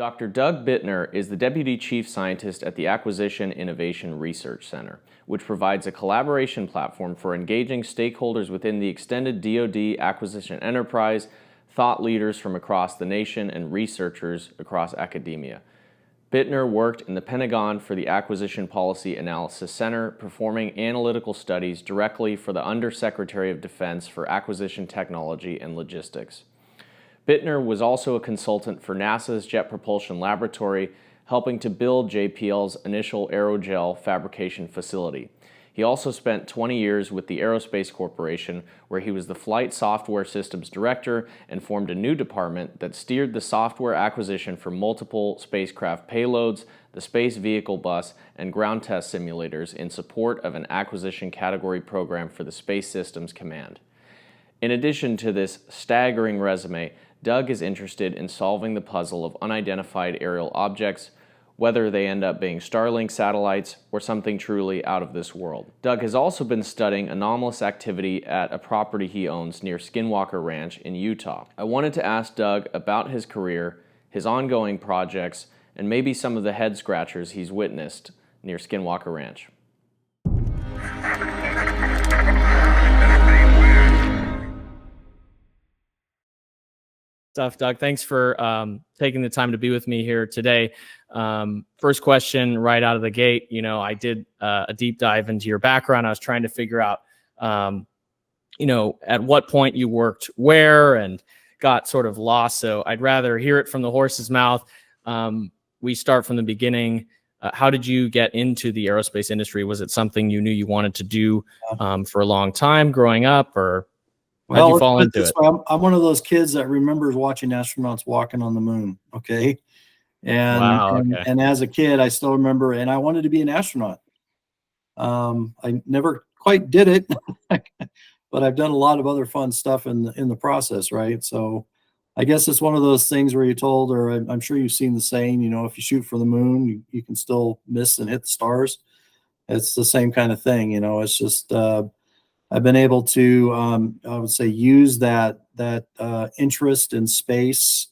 Dr. Doug Buettner is the Deputy Chief Scientist at the Acquisition Innovation Research Center, which provides a collaboration platform for engaging stakeholders within the extended DoD acquisition enterprise, thought leaders from across the nation, and researchers across academia. Buettner worked in the Pentagon for the Acquisition Policy Analysis Center, performing analytical studies directly for the Undersecretary of Defense for Acquisition Technology and Logistics. Buettner was also a consultant for NASA's Jet Propulsion Laboratory, helping to build JPL's initial aerogel fabrication facility. He also spent 20 years with the Aerospace Corporation, where he was the Flight Software Systems Director and formed a new department that steered the software acquisition for multiple spacecraft payloads, the Space Vehicle Bus, and ground test simulators in support of an acquisition category program for the Space Systems Command. In addition to this staggering resume, Doug is interested in solving the puzzle of unidentified aerial objects, whether they end up being Starlink satellites or something truly out of this world. Doug has also been studying anomalous activity at a property he owns near Skinwalker Ranch in Utah. I wanted to ask Doug about his career, his ongoing projects, and maybe some of the head scratchers he's witnessed near Skinwalker Ranch. Stuff, Doug. Thanks for taking the time to be with me here today. First question right out of the gate. You know, I did a deep dive into your background. I was trying to figure out, you know, at what point you worked where and got sort of lost. So I'd rather hear it from the horse's mouth. We start from the beginning. How did you get into the aerospace industry? Was it something you knew you wanted to do for a long time growing up, or how'd you fall into it? I'm one of those kids that remembers watching astronauts walking on the moon. Okay. And, wow, okay. and as a kid, I still remember, and I wanted to be an astronaut. I never quite did it, but I've done a lot of other fun stuff in the process. Right. So I guess it's one of those things where you're told, or I'm sure you've seen the saying, you know, if you shoot for the moon, you can still miss and hit the stars. It's the same kind of thing. You know, it's just, I've been able to, I would say, use that interest in space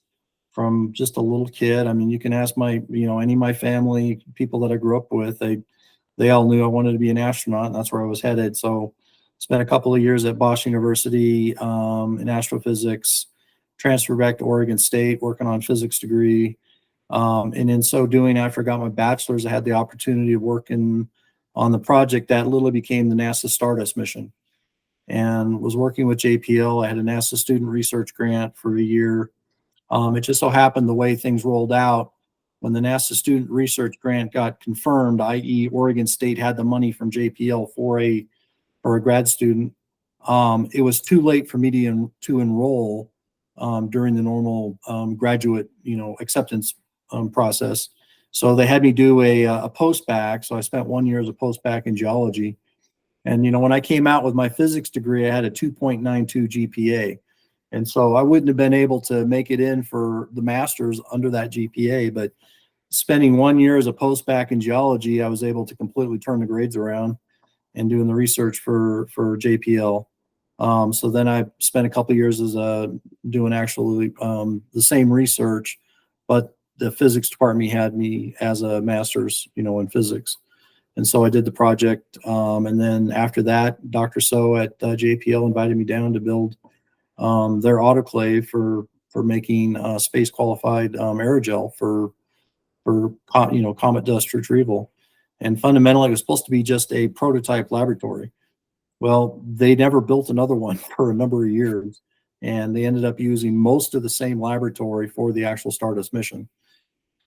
from just a little kid. I mean, you can ask any of my family, people that I grew up with, they all knew I wanted to be an astronaut, and that's where I was headed. So spent a couple of years at Bosch University in astrophysics, transferred back to Oregon State, working on physics degree. And in so doing, after I got my bachelor's, I had the opportunity of working on the project that literally became the NASA Stardust mission, and was working with JPL. I had a NASA student research grant for a year. It just so happened the way things rolled out, when the NASA student research grant got confirmed, i.e. Oregon State had the money from JPL for a grad student, it was too late for me to enroll during the normal graduate acceptance process. So they had me do a post-bac. So I spent 1 year as a post-bac in geology. And, you know, when I came out with my physics degree, I had a 2.92 GPA. And so I wouldn't have been able to make it in for the master's under that GPA. But spending 1 year as a post-bac in geology, I was able to completely turn the grades around and doing the research for JPL. So then I spent a couple of years as doing actually the same research, but the physics department had me as a master's, in physics. And so I did the project. And then after that, Dr. S.O.A.P at JPL invited me down to build their autoclave for making space qualified aerogel for comet dust retrieval. And fundamentally, it was supposed to be just a prototype laboratory. Well, they never built another one for a number of years, and they ended up using most of the same laboratory for the actual Stardust mission.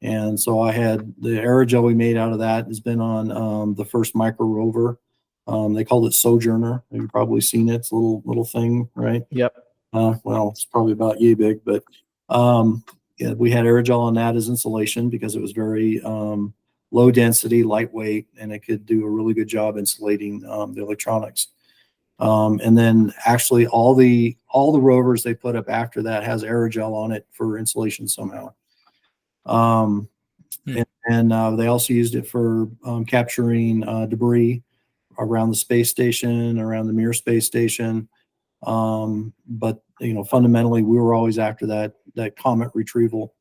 And so I had the aerogel we made out of that has been on the first micro rover. They called it Sojourner. You've probably seen it. It's a little thing, right? Yep. Well, it's probably about yay big, but yeah, we had aerogel on that as insulation because it was very low density, lightweight, and it could do a really good job insulating the electronics. And then actually all the rovers they put up after that has aerogel on it for insulation somehow. And they also used it for capturing debris around the space station, around the Mir space station. But fundamentally, we were always after that comet retrieval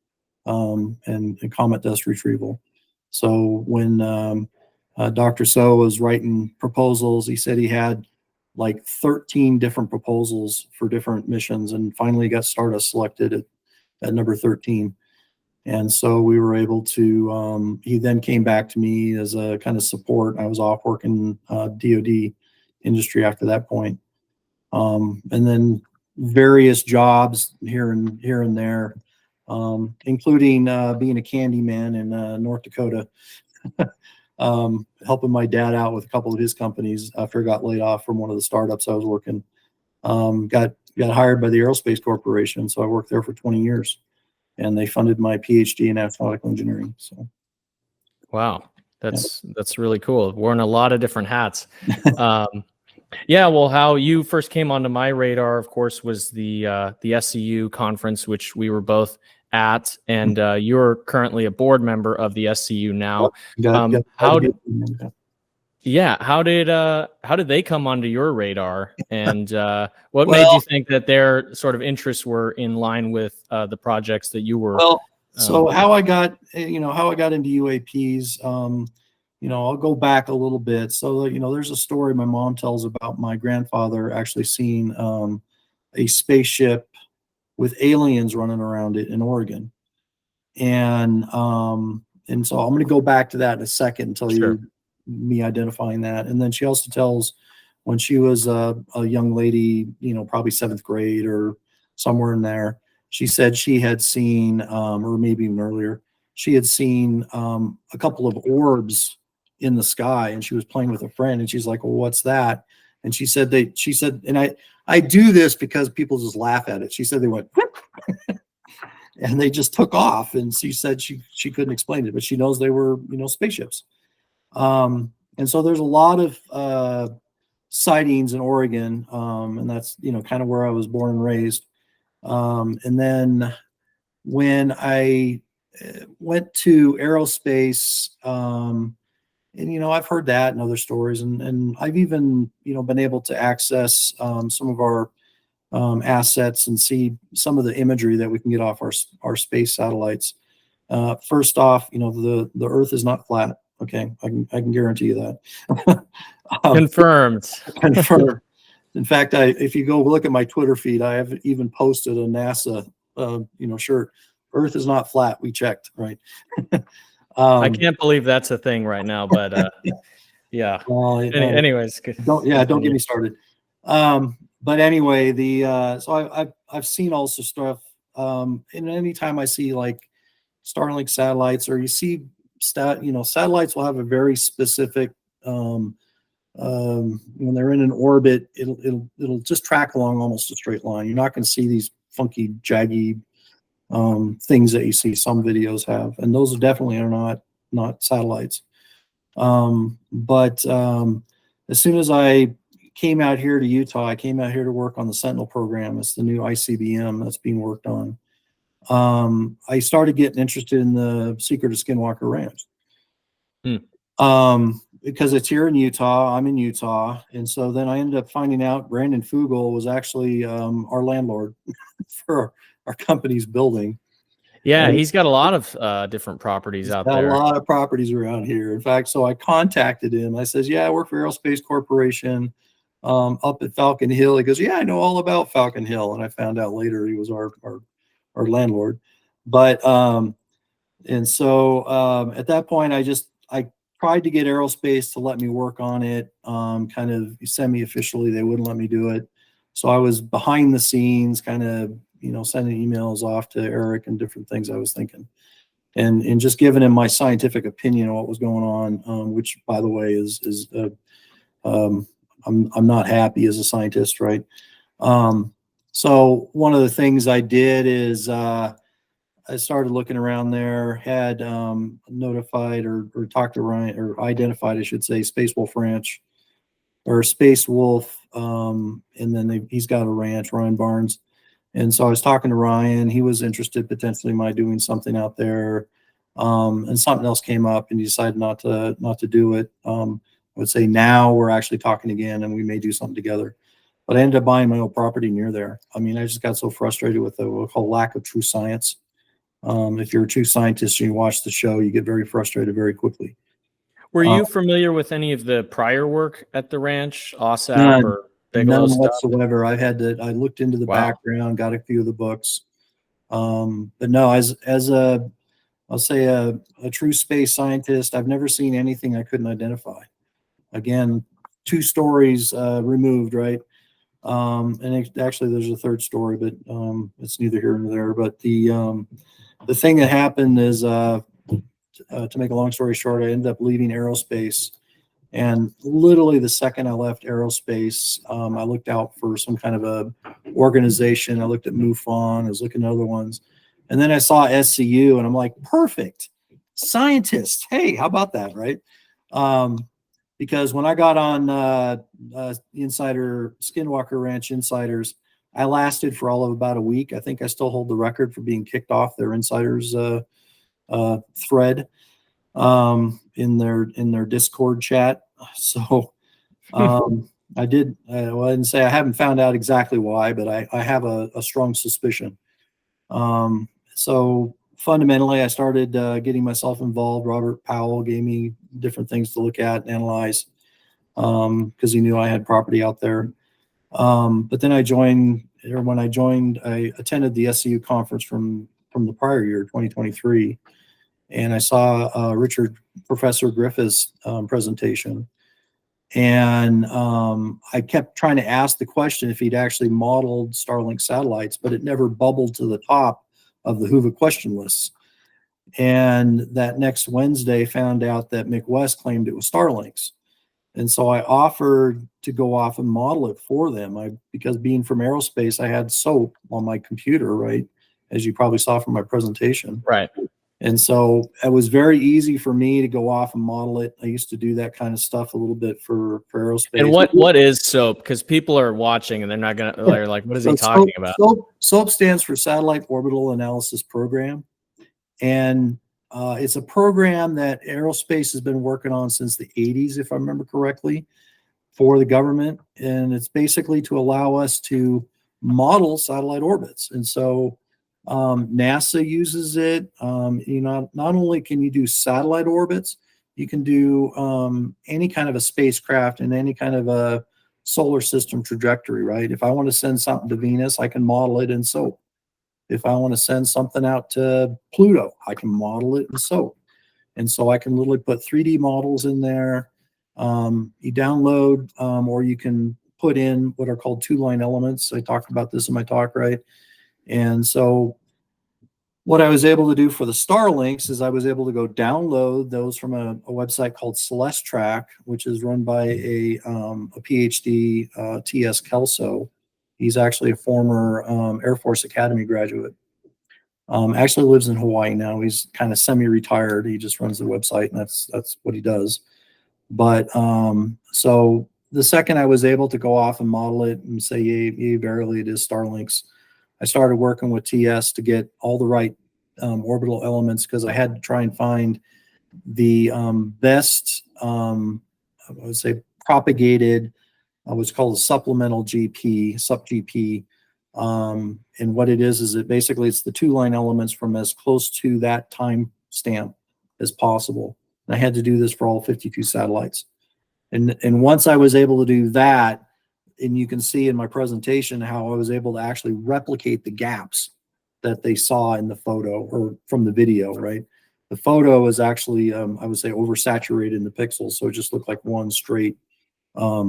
and comet dust retrieval. So when Dr. So was writing proposals, he said he had like 13 different proposals for different missions, and finally got Stardust selected at number 13. And so we were able to, he then came back to me as a kind of support. I was off working DoD industry after that point. And then various jobs here and there, including being a candy man in North Dakota, helping my dad out with a couple of his companies after I got laid off from one of the startups I was working. Got hired by the Aerospace Corporation, so I worked there for 20 years, and they funded my PhD in astronautical engineering. So, wow, that's really cool. Wearing a lot of different hats. Yeah, well, how you first came onto my radar, of course, was the SCU conference, which we were both at, and you're currently a board member of the SCU now. How did they come onto your radar, and what made you think that their sort of interests were in line with the projects that you were? Well, so how I got into UAPs. I'll go back a little bit. So, there's a story my mom tells about my grandfather actually seeing a spaceship with aliens running around it in Oregon. And so I'm going to go back to that in a second and tell you me identifying that. And then she also tells when she was a young lady, probably 7th grade or somewhere in there, she said she had seen, or maybe even earlier, she had seen a couple of orbs in the sky, and she was playing with a friend, and she's like, well, what's that? And she said, and I do this because people just laugh at it. She said they went and they just took off, and she said she couldn't explain it, but she knows they were, spaceships. And so there's a lot of sightings in Oregon, and that's, kind of where I was born and raised. And then when I went to aerospace, and I've heard that and other stories, and I've even been able to access some of our assets and see some of the imagery that we can get off our space satellites. First off, the Earth is not flat. Okay, I can guarantee you that. Confirmed. Confirmed. In fact, if you go look at my Twitter feed, I have even posted a NASA shirt. Earth is not flat. We checked, right? I can't believe that's a thing right now, but yeah. Anyways, don't get me started. But anyway, so I've seen also stuff. And anytime I see like Starlink satellites, or you see satellites will have a very specific. When they're in an orbit, it'll just track along almost a straight line. You're not going to see these funky, jaggy things that you see some videos have, and those definitely are not satellites. But as soon as I came out here to Utah, I came out here to work on the Sentinel program. It's the new ICBM that's being worked on. I started getting interested in the Secret of Skinwalker Ranch. Because it's here in Utah. I'm in Utah, and so then I ended up finding out Brandon Fugel was actually our landlord for our company's building. Yeah, he's got a lot of different properties out there. A lot of properties around here. In fact, so I contacted him. I says, "Yeah, I work for Aerospace Corporation up at Falcon Hill." He goes, "Yeah, I know all about Falcon Hill," and I found out later he was our landlord. But and so at that point, I tried to get Aerospace to let me work on it, kind of semi-officially. They wouldn't let me do it. So I was behind the scenes, kind of, sending emails off to Eric and different things I was thinking. And just giving him my scientific opinion on what was going on, which, by the way, is I'm not happy as a scientist, right? So one of the things I did is I started looking around there, had notified or talked to Ryan, or identified, I should say, Space Wolf Ranch, or Space Wolf, and then he's got a ranch, Ryan Barnes. And so I was talking to Ryan. He was interested potentially in my doing something out there, and something else came up, and he decided not to do it. I would say now we're actually talking again, and we may do something together. But I ended up buying my own property near there. I mean, I just got so frustrated with the what we call lack of true science. If you're a true scientist and you watch the show, you get very frustrated very quickly. Were you familiar with any of the prior work at the ranch, S.O.A.P or Bigelow None stuff? whatsoever. I looked into the Wow. background, got a few of the books. But no, as I'll say a true space scientist, I've never seen anything I couldn't identify. Again, 2 stories removed, right? Actually, there's a 3rd story, but it's neither here nor there. But the thing that happened is, to make a long story short, I ended up leaving aerospace. And literally the second I left aerospace, I looked out for some kind of a organization. I looked at MUFON, I was looking at other ones. And then I saw SCU and I'm like, perfect, scientist. Hey, how about that, right? Because when I got on Insider, Skinwalker Ranch Insiders, I lasted for all of about a week. I think I still hold the record for being kicked off their Insiders thread in their Discord chat. So I didn't say I haven't found out exactly why, but I have a strong suspicion. So fundamentally, I started getting myself involved. Robert Powell gave me different things to look at and analyze because he knew I had property out there. But then when I joined, I attended the SCU conference from the prior year, 2023. And I saw Professor Griffith's presentation. And I kept trying to ask the question if he'd actually modeled Starlink satellites, but it never bubbled to the top of the Whova question lists. And that next Wednesday found out that Mick West claimed it was Starlinks. And so I offered to go off and model it for them. Because being from aerospace, I had S.O.A.P on my computer, right? As you probably saw from my presentation. Right. And so it was very easy for me to go off and model it. I used to do that kind of stuff a little bit for aerospace. And what is S.O.A.P? Because people are watching and they're like, what is he talking about? S.O.A.P stands for Satellite Orbital Analysis Program. And it's a program that aerospace has been working on since the 80s, if I remember correctly, for the government. And it's basically to allow us to model satellite orbits. And so NASA uses it. Not only can you do satellite orbits, you can do any kind of a spacecraft and any kind of a solar system trajectory, right? If I want to send something to Venus, I can model it in S.O.A.P. If I want to send something out to Pluto, I can model it in S.O.A.P. And so I can literally put 3D models in there. You download, or you can put in what are called 2-line elements. I talked about this in my talk, right? And so what I was able to do for the Starlinks is I was able to go download those from a website called Celestrak, which is run by a PhD, T.S. Kelso. He's actually a former Air Force Academy graduate. Actually lives in Hawaii now. He's kind of semi-retired. He just runs the website, and that's what he does. But so the second I was able to go off and model it and say, yay, verily it is Starlinks, I started working with TS to get all the right orbital elements, because I had to try and find the best, I would say, propagated, what's called a supplemental GP, SUP-GP. And what it is it basically it's the 2-line elements from as close to that time stamp as possible. And I had to do this for all 52 satellites. And once I was able to do that, and you can see in my presentation how I was able to actually replicate the gaps that they saw in the photo or from the video, right? The photo is actually, I would say, oversaturated in the pixels, so it just looked like one straight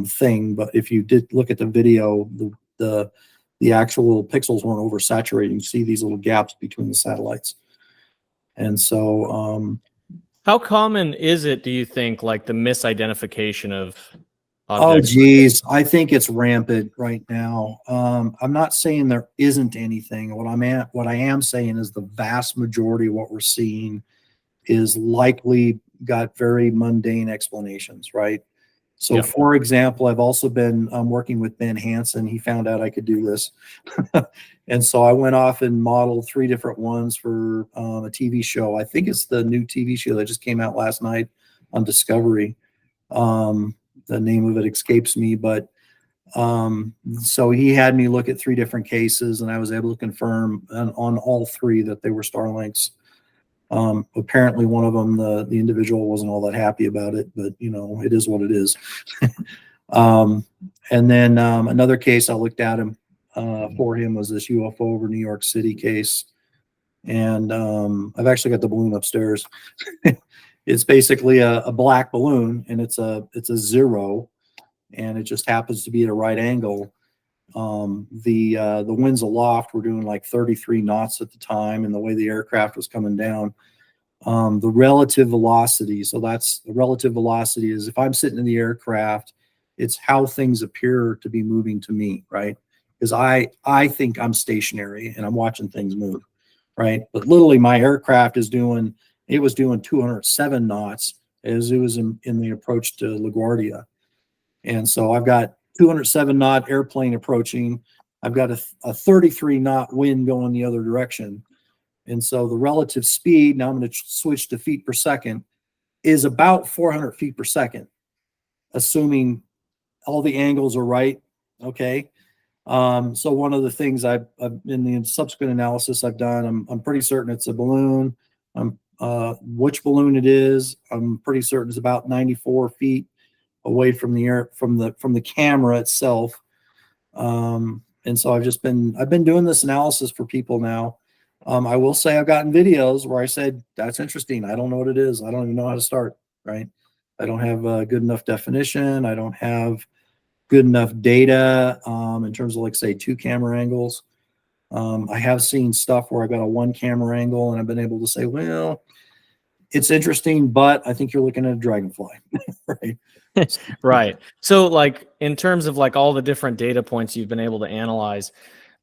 thing. But if you did look at the video, the actual pixels weren't oversaturated. You see these little gaps between the satellites. And so how common is it, do you think, like the misidentification of Oh, objects? geez. I think it's rampant right now. I'm not saying there isn't anything. What I am saying is the vast majority of what we're seeing is likely got very mundane explanations, right? So, for example, I've also been working with Ben Hansen. He found out I could do this. And so I went off and modeled 3 different ones for a TV show. I think it's the new TV show that just came out last night on Discovery. The name of it escapes me, but So he had me look at 3 different cases, and I was able to confirm on all 3 that they were Starlinks. Apparently one of them, the individual wasn't all that happy about it, but you know, it is what it is. And then another case I looked at him for him was this UFO over New York City case. And I've actually got the balloon upstairs. It's basically a black balloon, and it's a 0, and it just happens to be at a right angle. The winds aloft were doing like 33 knots at the time, and the way the aircraft was coming down, the relative velocity. So that's the relative velocity is if I'm sitting in the aircraft, it's how things appear to be moving to me, right? Because I think I'm stationary and I'm watching things move, right? But literally my aircraft was doing 207 knots as it was in the approach to LaGuardia. And so I've got 207 knot airplane approaching. I've got a 33 knot wind going the other direction. And so the relative speed, now I'm going to switch to feet per second, is about 400 feet per second, assuming all the angles are right. Okay. So one of the things I've in the subsequent analysis I've done, I'm pretty certain it's a balloon. Which balloon it is, I'm pretty certain it's about 94 feet away from the air, from the camera itself. And so I've been doing this analysis for people now. I will say I've gotten videos where I said, that's interesting. I don't know what it is. I don't even know how to start, right? I don't have a good enough definition. I don't have good enough data in terms of, like, say, 2 camera angles. I have seen stuff where I got a 1 camera angle and I've been able to say, well, it's interesting, but I think you're looking at a dragonfly, right? Right. So like in terms of like all the different data points you've been able to analyze,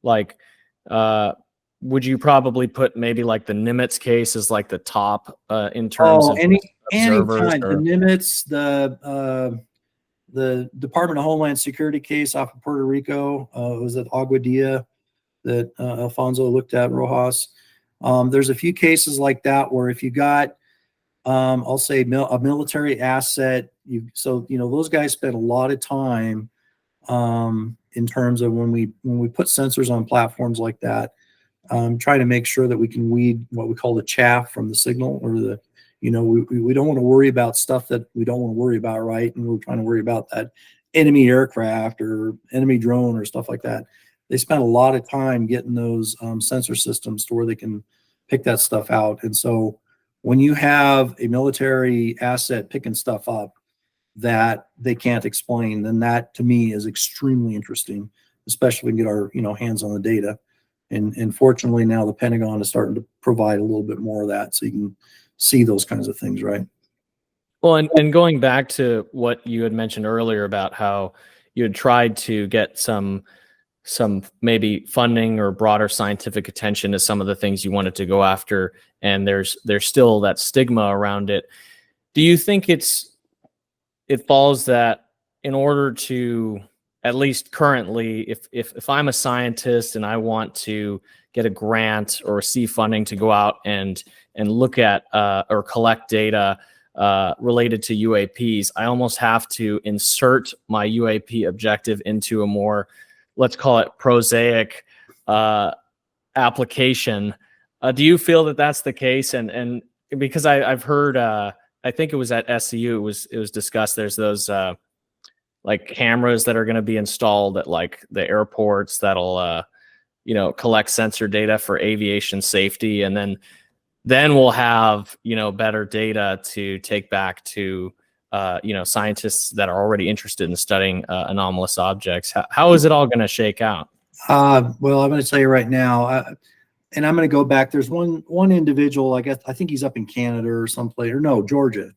like would you probably put maybe like the Nimitz case as like the top in terms of observers? Anytime. The Nimitz, the Department of Homeland Security case off of Puerto Rico, was at Aguadilla that Alfonso looked at, Rojas. There's a few cases like that where if you got, I'll say a military asset, those guys spend a lot of time in terms of when we put sensors on platforms like that, trying to make sure that we can weed what we call the chaff from the signal, or we don't want to worry about stuff that we don't want to worry about, right? And we're trying to worry about that enemy aircraft or enemy drone or stuff like that. They spend a lot of time getting those sensor systems to where they can pick that stuff out. And so when you have a military asset picking stuff up that they can't explain, then that to me is extremely interesting, especially when we get our hands on the data. And fortunately now the Pentagon is starting to provide a little bit more of that, so you can see those kinds of things, right? Well, and going back to what you had mentioned earlier about how you had tried to get some maybe funding or broader scientific attention to some of the things you wanted to go after, and there's still that stigma around it. Do you think it falls that in order to, at least currently, if I'm a scientist and I want to get a grant or see funding to go out and look at or collect data related to UAPs, I almost have to insert my UAP objective into a more, let's call it, prosaic application. Do you feel that that's the case? And because I've heard, I think it was at SCU, it was discussed. There's those like cameras that are going to be installed at like the airports that'll collect sensor data for aviation safety, and then we'll have better data to take back to scientists that are already interested in studying anomalous objects. How is it all going to shake out? Well, I'm going to tell you right now, and I'm going to go back. There's one individual, I think he's up in Canada or someplace, or no, Georgia.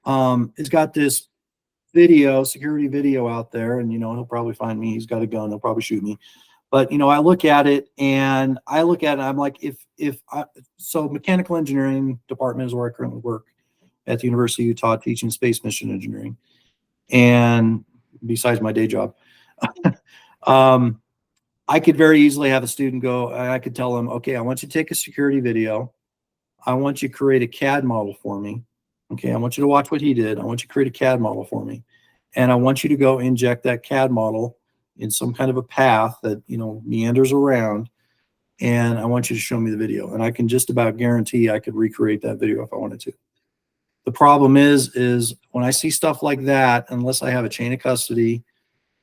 Has got this security video out there, and he'll probably find me. He's got a gun. He'll probably shoot me. But I look at it, and I'm like, so mechanical engineering department is where I currently work at the University of Utah, teaching space mission engineering, and besides my day job. I could very easily have a student go, I could tell them, okay, I want you to take a security video. I want you to create a CAD model for me. Okay, I want you to watch what he did. I want you to create a CAD model for me. and I want you to go inject that CAD model in some kind of a path that, you know, meanders around, and I want you to show me the video. And I can just about guarantee I could recreate that video if I wanted to. The problem is when I see stuff like that, unless I have a chain of custody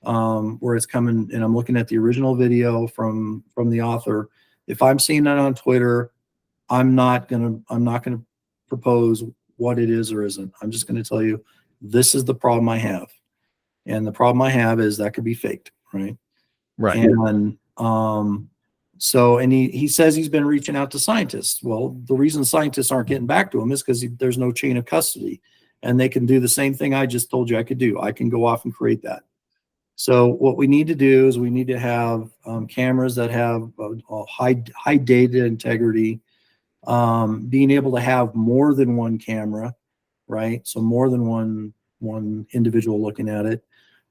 where it's coming and I'm looking at the original video from the author, if I'm seeing that on Twitter, I'm not gonna propose what it is or isn't. I'm just gonna tell you this is the problem I have, and the problem I have is that could be faked, right? Right. And so, and he says he's been reaching out to scientists. Well, the reason scientists aren't getting back to him is because there's no chain of custody, and they can do the same thing I just told you I could do. I can go off and create that. So what we need to do is we need to have cameras that have a high data integrity, being able to have more than one camera, right? So more than one individual looking at it,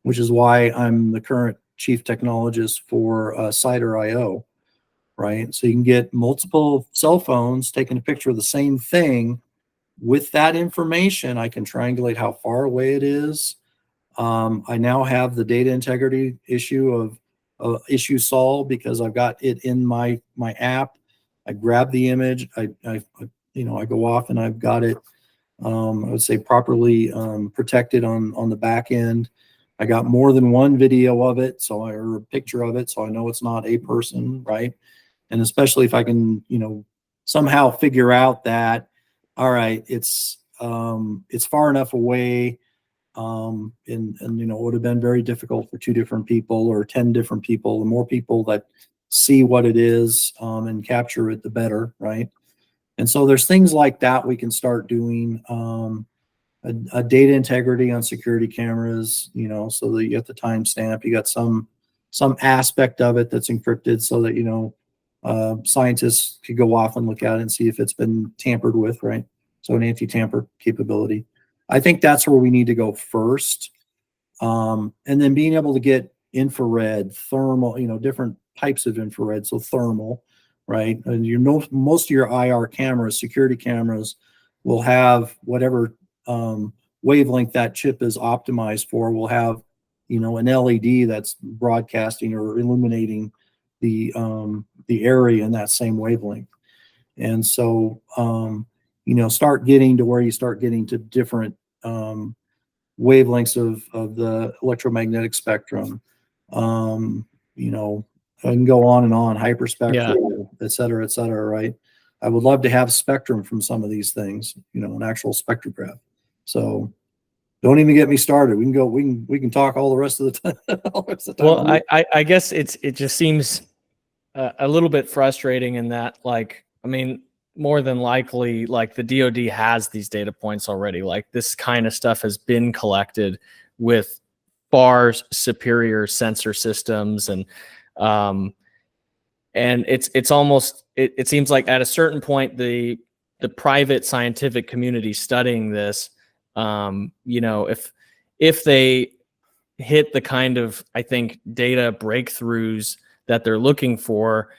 which is why I'm the current chief technologist for Cider.io, right? So you can get multiple cell phones taking a picture of the same thing. With that information, I can triangulate how far away it is. I now have the data integrity issue of issue solved because I've got it in my app. I grab the image, I go off and I've got it, I would say properly protected on the back end. I got more than one video of it, or a picture of it, so I know it's not a person, right? And especially if I can, somehow figure out that, all right, it's far enough away, and it would have been very difficult for 2 different people or 10 different people. The more people that see what it is and capture it, the better, right? And so there's things like that we can start doing. A data integrity on security cameras, so that you get the timestamp, you got some aspect of it that's encrypted so that, scientists could go off and look at it and see if it's been tampered with, right? So an anti-tamper capability. I think that's where we need to go first. And then being able to get infrared, thermal, different types of infrared, so thermal, right? And most of your IR cameras, security cameras, will have whatever wavelength that chip is optimized for. Will have, an LED that's broadcasting or illuminating the area in that same wavelength. And so, start getting to where you start getting to different wavelengths of the electromagnetic spectrum. I can go on and on, hyperspectral, et cetera, right? I would love to have spectrum from some of these things, an actual spectrograph. So don't even get me started. We can talk all the rest of the time. Well, I guess it just seems a little bit frustrating in that, more than likely, the DoD has these data points already. This kind of stuff has been collected with far superior sensor systems, and it's almost, it seems like at a certain point the private scientific community studying this, if they hit the kind of, I think, data breakthroughs that they're looking for,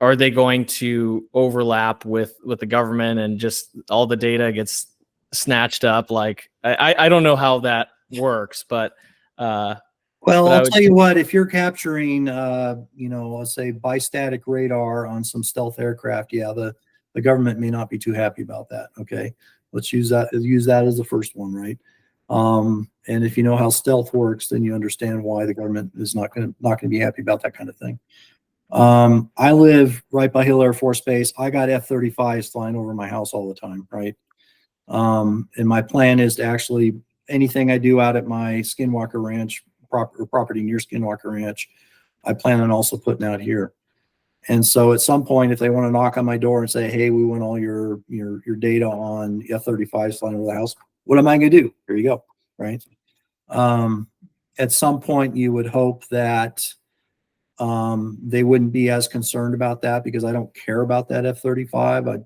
are they going to overlap with the government and just all the data gets snatched up? I don't know how that works, but I'll tell you what, if you're capturing let's say bistatic radar on some stealth aircraft, the government may not be too happy about that. Okay, let's use that as the first one, right? And if you know how stealth works, then you understand why the government is not going to be happy about that kind of thing. I live right by Hill Air Force Base. I got F-35s flying over my house all the time, right? And my plan is to actually, anything I do out at my Skinwalker Ranch property near Skinwalker Ranch, I plan on also putting out here. And so at some point, if they want to knock on my door and say, hey, we want all your data on F-35s flying over the house, what am I going to do? Here you go, right? At some point, you would hope that they wouldn't be as concerned about that, because I don't care about that F-35. I've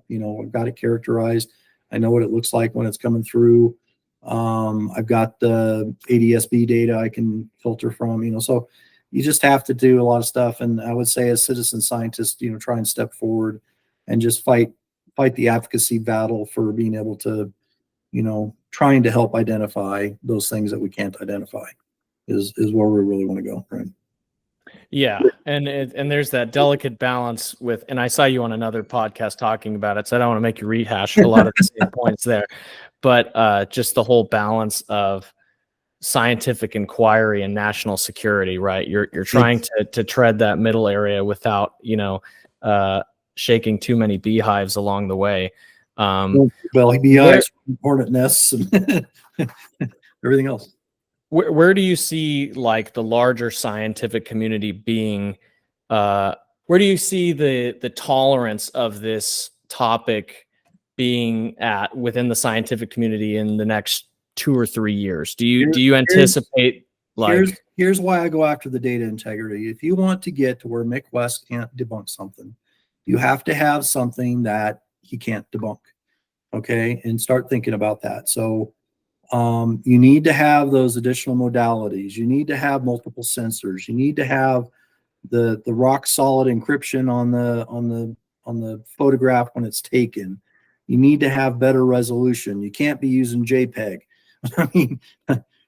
got it characterized. I know what it looks like when it's coming through. I've got the ADS-B data I can filter from, so you just have to do a lot of stuff. And I would say as citizen scientists, try and step forward and just fight the advocacy battle for being able to, trying to help identify those things that we can't identify is where we really want to go. Right. Yeah, and there's that delicate balance with, and I saw you on another podcast talking about it, so I don't want to make you rehash a lot of the same points there, but just the whole balance of scientific inquiry and national security, right? You're trying to tread that middle area without, shaking too many beehives along the way. Well, beehives, hornet nests, and everything else. Where do you see like the larger scientific community being? Where do you see the tolerance of this topic being at within the scientific community in the next 2 or 3 years? Do you anticipate like? Here's why I go after the data integrity. If you want to get to where Mick West can't debunk something, you have to have something that he can't debunk. Okay, and start thinking about that. So you need to have those additional modalities. You need to have multiple sensors. You need to have the rock solid encryption on the photograph when it's taken. You need to have better resolution. You can't be using JPEG. I mean,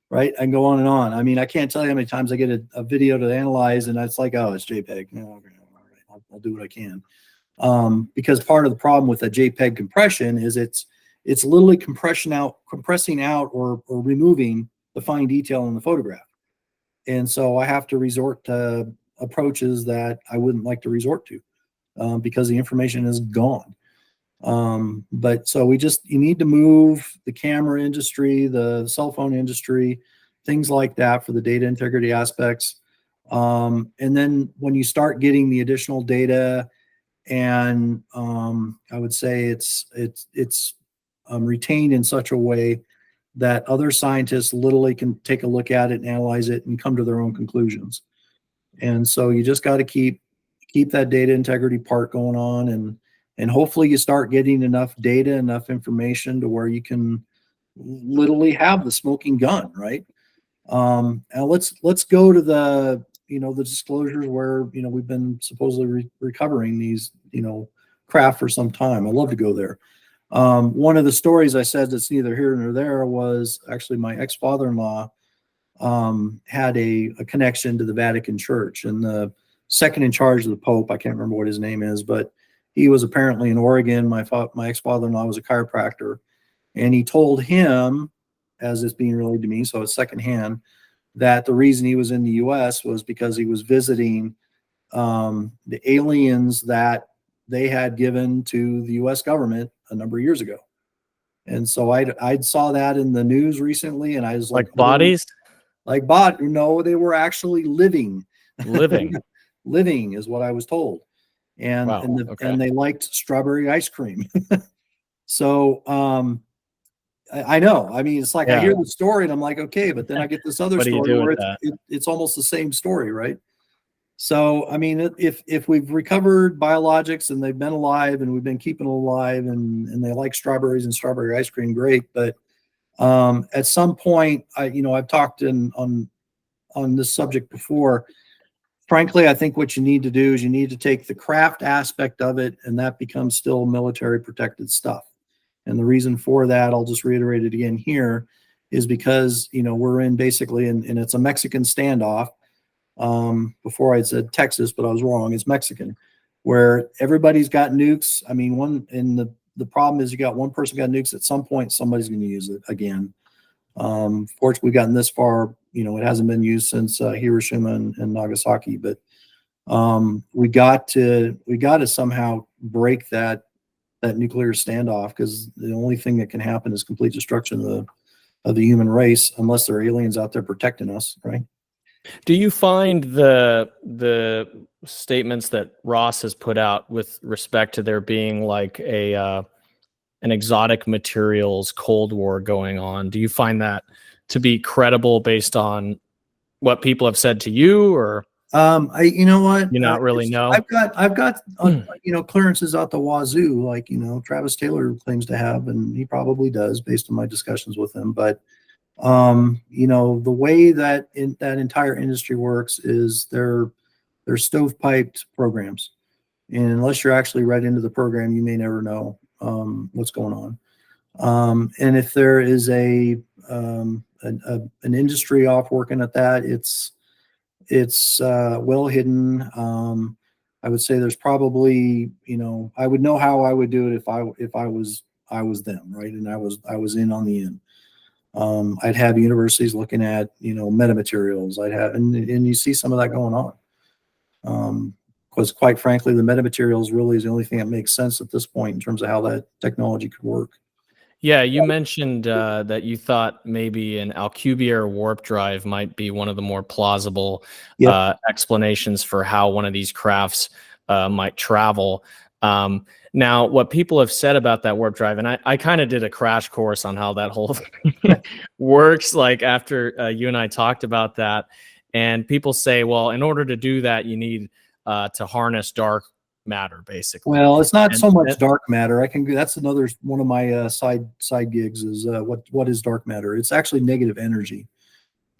right? I can go on and on. I mean, I can't tell you how many times I get a video to analyze and it's like, oh, it's JPEG. Okay, all right, I'll do what I can. Because part of the problem with a JPEG compression is it's literally compressing out or removing the fine detail in the photograph. And so I have to resort to approaches that I wouldn't like to resort to because the information is gone. But so you need to move the camera industry, the cell phone industry, things like that for the data integrity aspects. And then when you start getting the additional data, and I would say it's retained in such a way that other scientists literally can take a look at it and analyze it and come to their own conclusions. And so you just got to keep that data integrity part going on, and hopefully you start getting enough data, enough information to where you can literally have the smoking gun, right? And let's go to the disclosures where we've been supposedly recovering these craft for some time. I love to go there. One of the stories I said that's neither here nor there was actually my ex-father-in-law had a connection to the Vatican Church, and the second in charge of the Pope, I can't remember what his name is, but he was apparently in Oregon. My ex-father-in-law was a chiropractor, and he told him, as it's being relayed to me, so it's secondhand, that the reason he was in the U.S. was because he was visiting the aliens that they had given to the U.S. government a number of years ago. And so I saw that in the news recently, and I was like bodies? No, they were actually living. Living is what I was told. And wow. And they liked strawberry ice cream. So I know. I mean, it's like I hear the story and I'm like, okay, but then I get this other story where it's almost the same story, right? So, I mean, if we've recovered biologics and they've been alive and we've been keeping them alive and they like strawberries and strawberry ice cream, great. But at some point, I've talked on this subject before. Frankly, I think what you need to do is you need to take the craft aspect of it, and that becomes still military protected stuff. And the reason for that, I'll just reiterate it again here, is because, we're in basically, and it's a Mexican standoff. Before I said Texas, but I was wrong. It's Mexican, where everybody's got nukes. I mean, the problem is you got one person got nukes. At some point, somebody's going to use it again. Fortunately, we've gotten this far. It hasn't been used since Hiroshima and Nagasaki, but we got to somehow break that nuclear standoff, because the only thing that can happen is complete destruction of the human race, unless there are aliens out there protecting us, right? Do you find the statements that Ross has put out with respect to there being like an exotic materials Cold War going on, do you find that to be credible based on what people have said to you, or you know what? You not really know? I've got clearances out the wazoo, like Travis Taylor claims to have, and he probably does based on my discussions with him. But the way that that entire industry works is they're stovepiped programs, and unless you're actually right into the program, you may never know what's going And if there is an industry off working at that, it's well hidden. I would say there's probably, I would know how I would do it if I was them, right? And I was in on the end. I'd have universities looking at, metamaterials. And you see some of that going on. Because quite frankly, the metamaterials really is the only thing that makes sense at this point in terms of how that technology could work. Yeah, you mentioned that you thought maybe an Alcubierre warp drive might be one of the more plausible Yep. explanations for how one of these crafts might travel. Now, what people have said about that warp drive, and I kind of did a crash course on how that whole thing works, like after you and I talked about that. And people say, well, in order to do that, you need to harness dark matter, basically. Well, it's not so much And- dark matter. That's another one of my side gigs is what is dark matter? It's actually negative energy,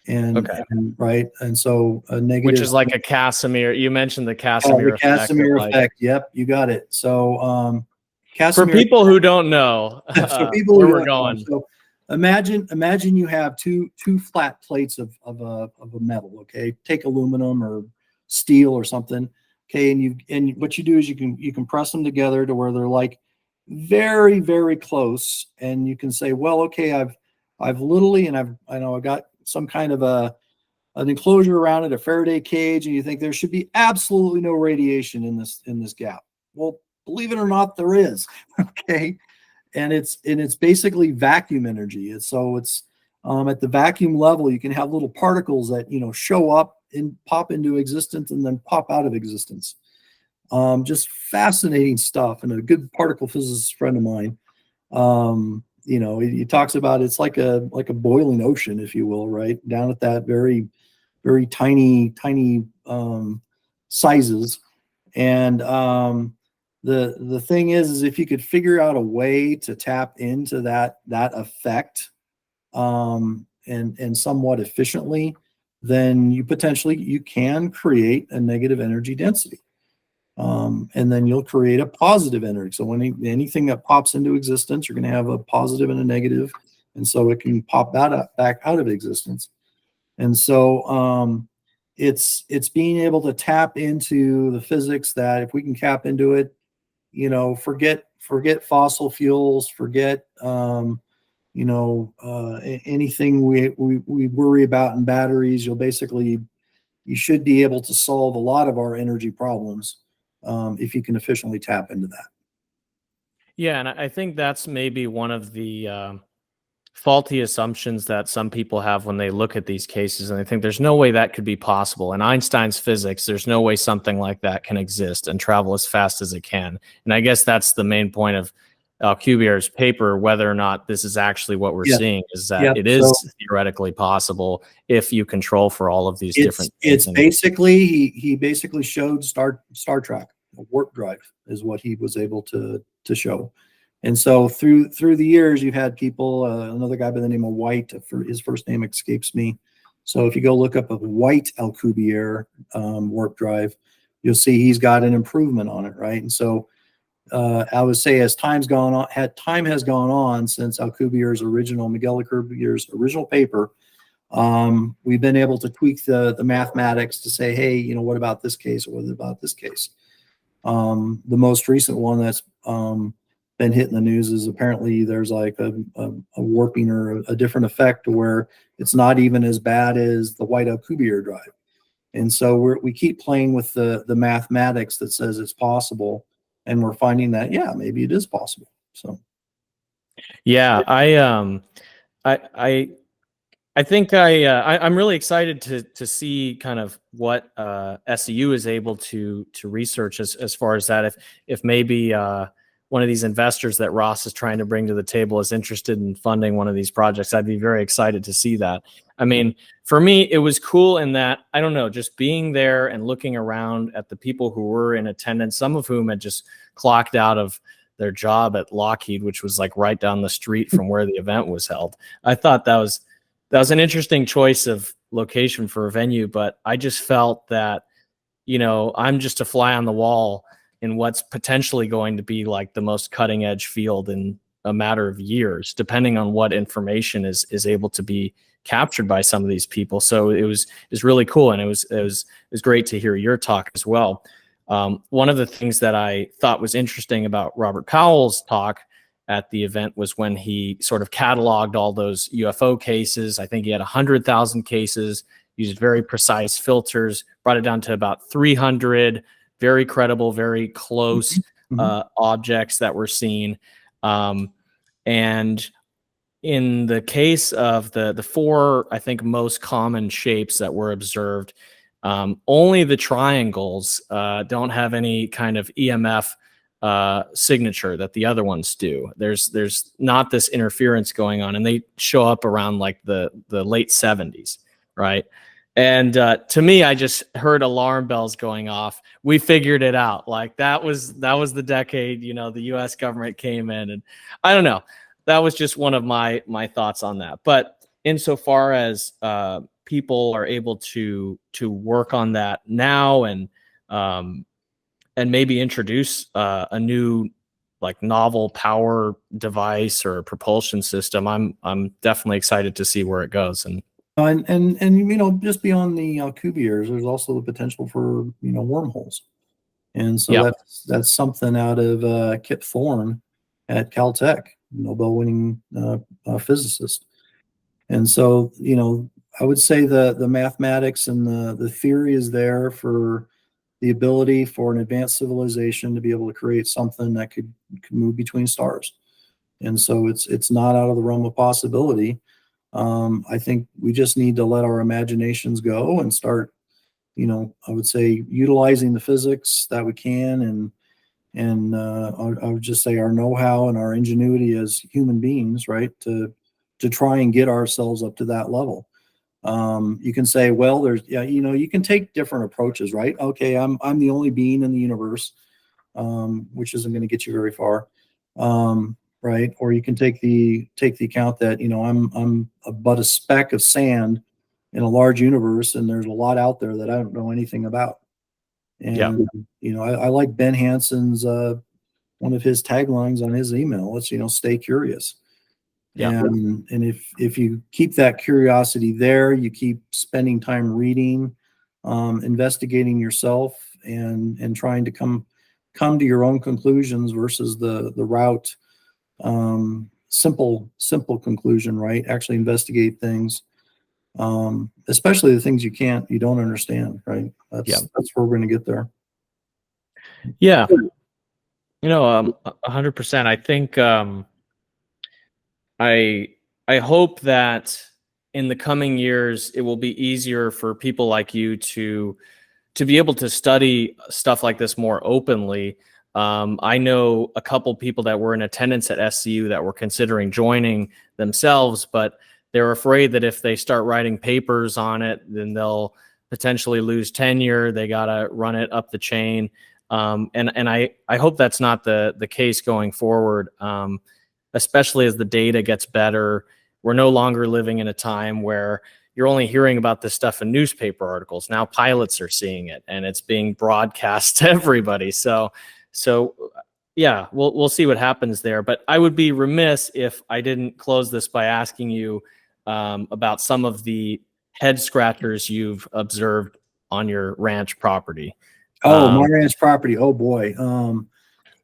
Okay. right, and so negative, which is like a Casimir. You mentioned the Casimir the effect. Casimir Like, effect. Yep, you got it. So for Casimir. people who don't know So people where who we're don't know, going. so imagine you have two flat plates of a metal. Okay, take aluminum or steel or something. Okay, and what you do is you can press them together to where they're like very, very close, and you can say, well, okay, I've literally, and I've got some kind of an enclosure around it, a Faraday cage, and you think there should be absolutely no radiation in this gap. Well, believe it or not, there is. Okay, and it's basically vacuum energy. It's at the vacuum level, you can have little particles that show up and pop into existence and then pop out of existence. Just fascinating stuff. And a good particle physicist friend of mine, he talks about it's like a boiling ocean, if you will, right down at that very, very tiny sizes. And the thing is if you could figure out a way to tap into that effect and somewhat efficiently, then you can create a negative energy density. And then you'll create a positive energy. So anything that pops into existence, you're going to have a positive and a negative, and so it can pop that back out of existence. And so it's being able to tap into the physics that if we can tap into it, forget fossil fuels, forget anything we worry about in batteries. You should be able to solve a lot of our energy problems if you can efficiently tap into that. Yeah, and I think that's maybe one of the faulty assumptions that some people have when they look at these cases, and they think there's no way that could be possible. In Einstein's physics, there's no way something like that can exist and travel as fast as it can. And I guess that's the main point of Alcubierre's paper, whether or not this is actually what we're seeing, is that it is theoretically possible if you control for all of these different things. It's basically, he basically showed Star Trek. A warp drive is what he was able to show. And so through the years, you've had people, another guy by the name of White, his first name escapes me. So if you go look up a White Alcubierre warp drive, you'll see he's got an improvement on it, right? And so I would say as time has gone on since Miguel Alcubierre's original paper, we've been able to tweak the mathematics to say, hey, what about this case, or what about this case? The most recent one that's been hitting the news is apparently there's like a warping or a different effect where it's not even as bad as the White Alcubierre drive. And so we keep playing with the mathematics that says it's possible, and we're finding that maybe it is possible. So yeah, I think I'm really excited to see kind of what SEU is able to research as far as that. If maybe one of these investors that Ross is trying to bring to the table is interested in funding one of these projects, I'd be very excited to see that. I mean, for me, it was cool in that, I don't know, just being there and looking around at the people who were in attendance, some of whom had just clocked out of their job at Lockheed, which was like right down the street from where the event was held. I thought that was an interesting choice of location for a venue, but I just felt that, I'm just a fly on the wall in what's potentially going to be like the most cutting edge field in a matter of years, depending on what information is able to be captured by some of these people. So it was really cool, and it was great to hear your talk as well. One of the things that I thought was interesting about Robert Powell's talk at the event was when he sort of cataloged all those UFO cases. I think he had 100,000 cases, used very precise filters, brought it down to about 300 very credible, very close objects that were seen. And in the case of the four, I think, most common shapes that were observed, only the triangles don't have any kind of EMF signature that the other ones do. There's not this interference going on, and they show up around like the late 70s, right? And to me, I just heard alarm bells going off. We figured it out. Like that was the decade, you know, the U.S. government came in, and I don't know. That was just one of my thoughts on that. But insofar as people are able to work on that now and maybe introduce a new like novel power device or propulsion system, I'm definitely excited to see where it goes. And you know, just beyond the Alcubierres, there's also the potential for, you know, wormholes. And so that's something out of Kip Thorne at Caltech, Nobel-winning physicist. And so, you know, I would say the mathematics and the theory is there for the ability for an advanced civilization to be able to create something that could move between stars. And so it's not out of the realm of possibility. I think we just need to let our imaginations go and start, you know, I would say utilizing the physics that we can, and I would just say our know-how and our ingenuity as human beings, right, to try and get ourselves up to that level. You can say, well, you know, you can take different approaches, right? Okay, I'm the only being in the universe, which isn't going to get you very far, right? Or you can take the account that, you know, I'm but a speck of sand in a large universe, and there's a lot out there that I don't know anything about. And you know, I like Ben Hanson's one of his taglines on his email. It's, you know, stay curious. And if you keep that curiosity there, you keep spending time reading, investigating yourself, and trying to come to your own conclusions versus the route, simple conclusion, right? Actually investigate things, especially the things you don't understand, right? That's where we're going to get there. Yeah, you know, 100%. I think I hope that in the coming years it will be easier for people like you to be able to study stuff like this more openly. I know a couple people that were in attendance at SCU that were considering joining themselves, but they're afraid that if they start writing papers on it, then they'll potentially lose tenure. They got to run it up the chain. And I hope that's not the case going forward, especially as the data gets better. We're no longer living in a time where you're only hearing about this stuff in newspaper articles. Now pilots are seeing it, and it's being broadcast to everybody. So yeah, we'll see what happens there. But I would be remiss if I didn't close this by asking you about some of the head scratchers you've observed on your ranch property. My ranch property. Oh boy.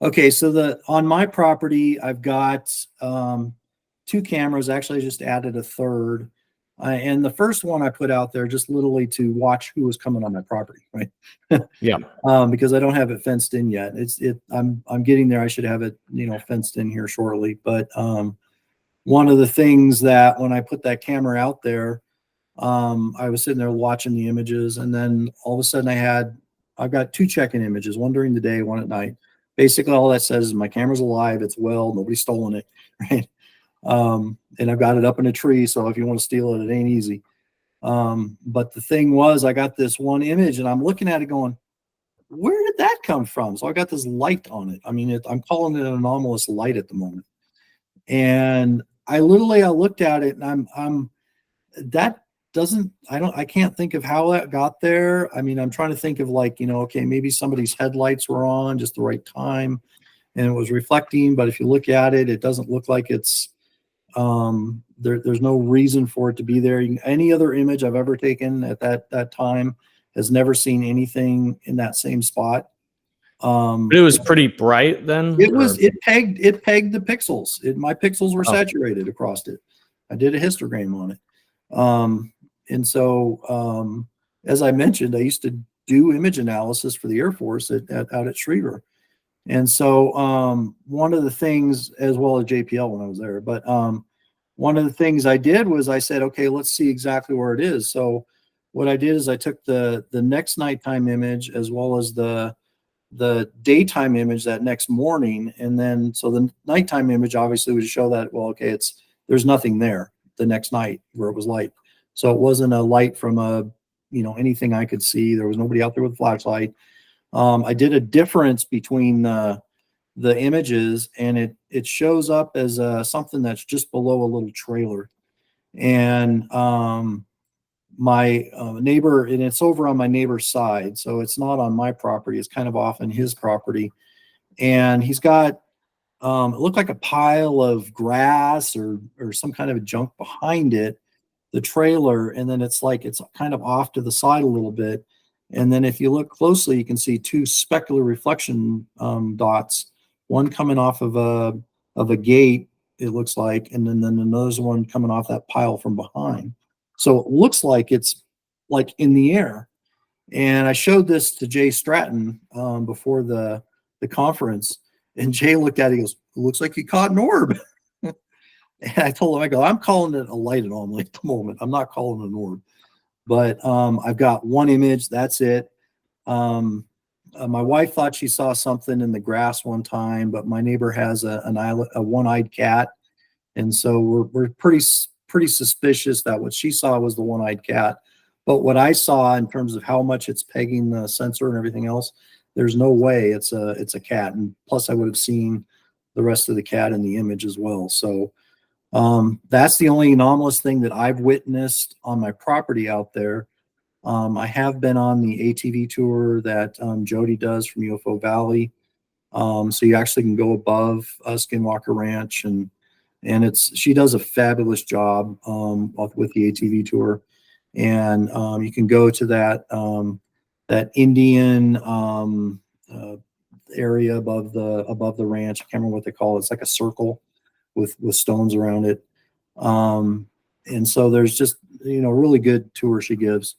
Okay, so on my property, I've got 2 cameras. Actually, I just added a third. And the first one I put out there just literally to watch who was coming on my property, right? Because I don't have it fenced in yet. I'm getting there. I should have it, you know, fenced in here shortly. But one of the things that when I put that camera out there, I was sitting there watching the images, and then all of a sudden I've got 2 check-in images, one during the day, one at night. Basically, all that says is my camera's alive, it's well, nobody's stolen it, right? And I've got it up in a tree, so if you want to steal it, it ain't easy. But the thing was, I got this one image, and I'm looking at it going, where did that come from? So I got this light on it. I mean, I'm calling it an anomalous light at the moment. And I looked at it, and I can't think of how that got there. I mean, I'm trying to think of, like, you know, okay, maybe somebody's headlights were on just the right time. and it was reflecting. But if you look at it, it doesn't look like it's there's no reason for it to be there. Any other image I've ever taken at that time has never seen anything in that same spot. But it was pretty bright then. It pegged the pixels. My pixels were saturated across it. I did a histogram on it. And so, as I mentioned, I used to do image analysis for the Air Force out at Schriever. And so one of the things, as well as JPL when I was there, but one of the things I did was I said, okay, let's see exactly where it is. So what I did is I took the next nighttime image as well as the daytime image that next morning. And then, so the nighttime image obviously would show that, well, okay, there's nothing there the next night where it was light. So it wasn't a light from anything I could see. There was nobody out there with a flashlight. I did a difference between the images, and it shows up as something that's just below a little trailer. And my neighbor, and it's over on my neighbor's side, so it's not on my property. It's kind of off on his property. And he's got, it looked like a pile of grass or some kind of a junk behind it, the trailer, and then it's kind of off to the side a little bit. And then if you look closely, you can see two specular reflection dots, one coming off of a gate, it looks like, and then another one coming off that pile from behind. So it looks like it's like in the air. And I showed this to Jay Stratton before the conference, and Jay looked at it, he goes, it looks like you caught an orb. And I told him, I'm calling it a light anomaly at the moment. I'm not calling it an orb. But I've got one image. That's it. My wife thought she saw something in the grass one time, but my neighbor has a one-eyed cat, and so we're pretty suspicious that what she saw was the one-eyed cat. But what I saw in terms of how much it's pegging the sensor and everything else, there's no way it's a cat. And plus, I would have seen the rest of the cat in the image as well. So. That's the only anomalous thing that I've witnessed on my property out there. I have been on the ATV tour that Jody does from UFO Valley. So you actually can go above Skinwalker Ranch, and she does a fabulous job with the ATV tour. And you can go to that Indian area above the ranch. I can't remember what they call it. It's like a circle with stones around it. And so there's just, really good tour she gives.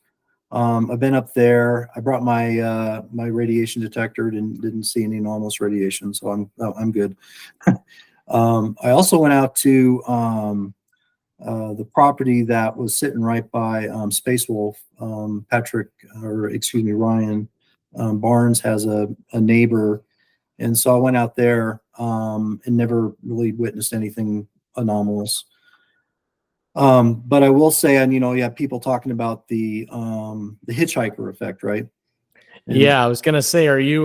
I've been up there. I brought my radiation detector, didn't see any anomalous radiation, so I'm good. I also went out to the property that was sitting right by Space Wolf. Ryan Barnes has a neighbor. And so I went out there and never really witnessed anything anomalous. But I will say, and you have people talking about the Hitchhiker Effect, right? And yeah, I was gonna say, are you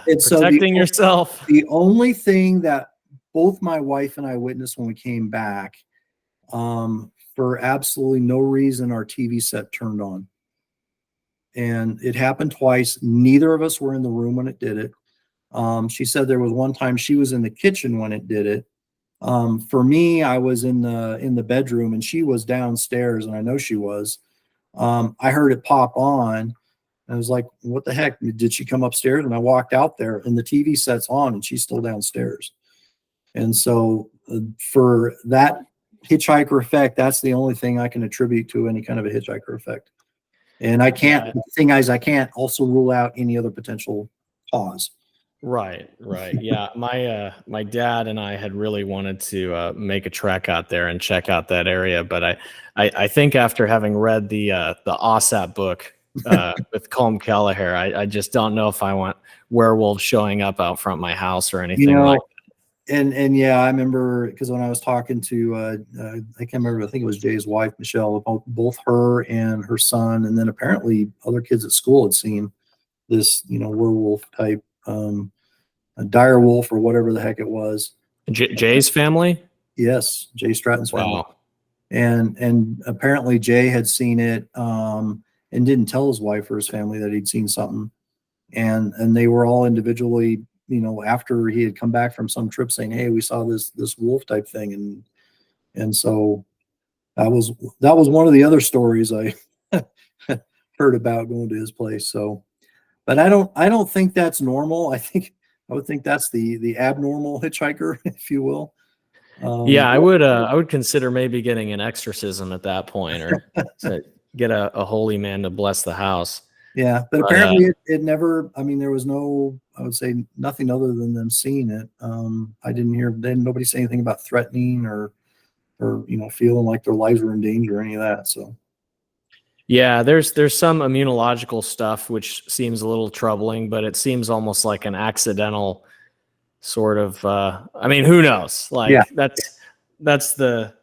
protecting yourself? The only thing that both my wife and I witnessed when we came back, for absolutely no reason, our TV set turned on, and it happened twice. Neither of us were in the room when it did it. She said there was one time she was in the kitchen when it did it. For me, I was in the bedroom and she was downstairs, and I know she was. I heard it pop on. I was like, what the heck? Did she come upstairs? And I walked out there, and the TV set's on and she's still downstairs. And so for that hitchhiker effect, that's the only thing I can attribute to any kind of a hitchhiker effect. And I can't, the thing is, I can't also rule out any other potential cause. Right. Yeah, my dad and I had really wanted to make a trek out there and check out that area, but I think after having read the S.O.A.P book with Colm Kelleher, I just don't know if I want werewolves showing up out front of my house or anything like that. And yeah, I remember, because when I was talking to I can't remember, I think it was Jay's wife, Michelle, about both her and her son, and then apparently other kids at school had seen this, werewolf type, a dire wolf or whatever the heck it was. Jay's family? Yes, Jay Stratton's family. Wow. And apparently Jay had seen it and didn't tell his wife or his family that he'd seen something. And they were all individually after he had come back from some trip saying, hey, we saw this wolf type thing. And so that was one of the other stories I heard about going to his place. So, but I don't think that's normal. I would think that's the abnormal hitchhiker, if you will. Yeah, I would consider maybe getting an exorcism at that point, or to get a holy man to bless the house. Yeah, but apparently it never, I mean, there was I would say nothing other than them seeing it. I didn't hear, nobody say anything about threatening or feeling like their lives were in danger or any of that. So. Yeah, there's some immunological stuff which seems a little troubling, but it seems almost like an accidental sort of, I mean, who knows? Like, yeah. That's the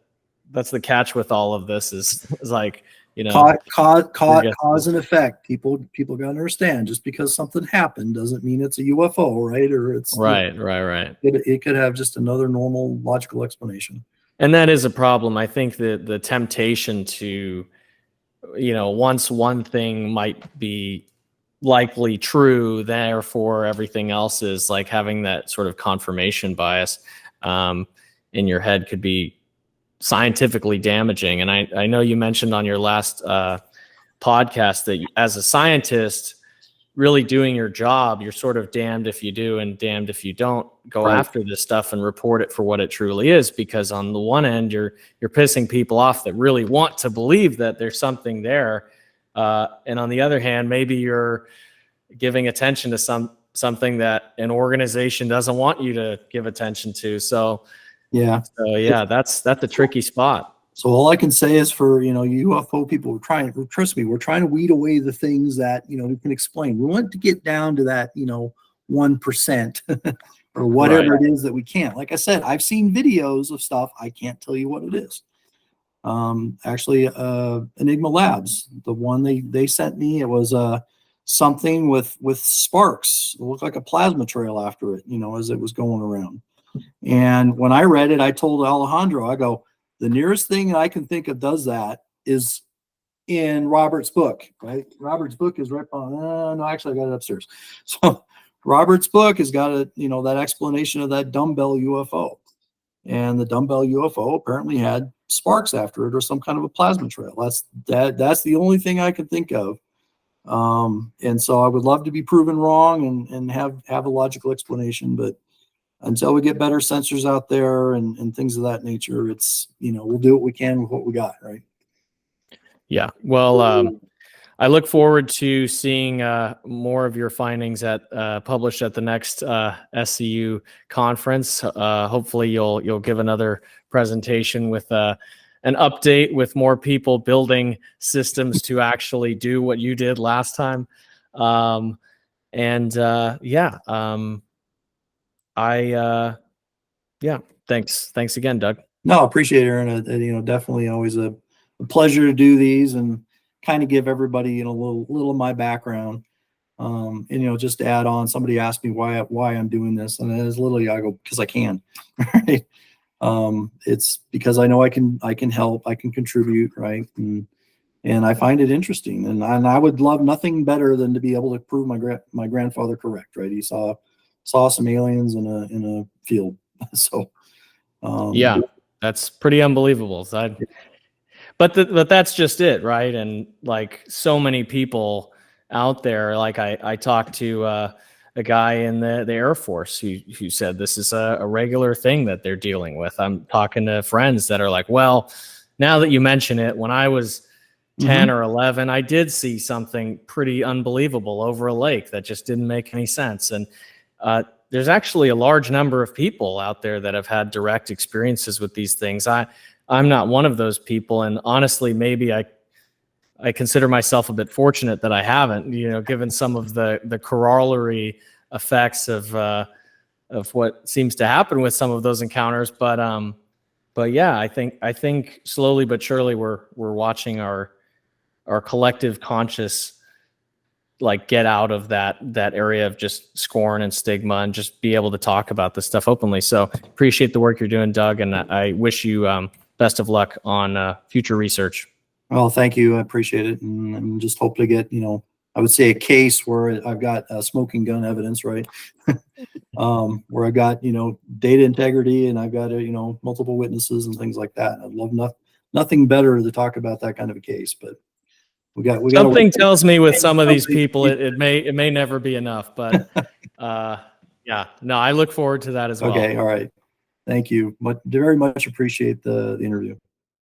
catch with all of this is like, cause and effect. People got to understand, just because something happened doesn't mean it's a UFO, right? Or it's right. It could have just another normal logical explanation. And that is a problem. I think that the temptation to, once one thing might be likely true, therefore everything else is, like, having that sort of confirmation bias in your head could be scientifically damaging. And I know you mentioned on your last podcast that as a scientist, really doing your job, you're sort of damned if you do and damned if you don't go after this stuff and report it for what it truly is. Because on the one end, you're pissing people off that really want to believe that there's something there. And on the other hand, maybe you're giving attention to something that an organization doesn't want you to give attention to. So that's a tricky spot. So all I can say is, for UFO people, trust me, we're trying to weed away the things that we can explain. We want to get down to that 1% or whatever it is that we can't. Like I said, I've seen videos of stuff, I can't tell you what it is. Actually, Enigma Labs, the one they sent me, it was something with sparks. It looked like a plasma trail after it, as it was going around. And when I read it, I told Alejandro, I go, the nearest thing I can think of does that is in Robert's book, right? Robert's book is right on, no, actually I got it upstairs. So Robert's book has got that explanation of that dumbbell UFO. And the dumbbell UFO apparently had sparks after it, or some kind of a plasma trail. That's the only thing I could think of. And so I would love to be proven wrong and have a logical explanation, but until we get better sensors out there and things of that nature, it's, we'll do what we can with what we got, right? Yeah. Well, I look forward to seeing more of your findings published at the next SCU conference. Hopefully you'll give another presentation with an update with more people building systems to actually do what you did last time. Thanks again, Doug. No, appreciate it, Aaron. Definitely always a pleasure to do these and kind of give everybody a little of my background. And just to add on, somebody asked me why I'm doing this, and as literally I go, because I can. Right? It's because I know I can help, I can contribute, right? And I find it interesting, and I would love nothing better than to be able to prove my grandfather correct, right? He saw some aliens in a field. So that's pretty unbelievable. But that's just it, right? And like so many people out there, like I talked to a guy in the Air Force who said this is a regular thing that they're dealing with. I'm talking to friends that are like, well, now that you mention it, when I was 10 or 11, I did see something pretty unbelievable over a lake that just didn't make any sense. And there's actually a large number of people out there that have had direct experiences with these things. I'm not one of those people, and honestly, maybe I consider myself a bit fortunate that I haven't, given some of the corollary effects of what seems to happen with some of those encounters. But yeah, I think slowly but surely we're watching our collective conscious get out of that area of just scorn and stigma and just be able to talk about this stuff openly. So appreciate the work you're doing, Doug, and I wish you best of luck on future research. Well, thank you. I appreciate it. And just hope to get, I would say a case where I've got smoking gun evidence, right? Where I've got, data integrity and I've got, multiple witnesses and things like that. I'd love nothing better to talk about that kind of a case, but we got something tells me with some of these people, it may never be enough, but yeah, no, I look forward to that as well. Okay. All right. Thank you. Very much appreciate the interview.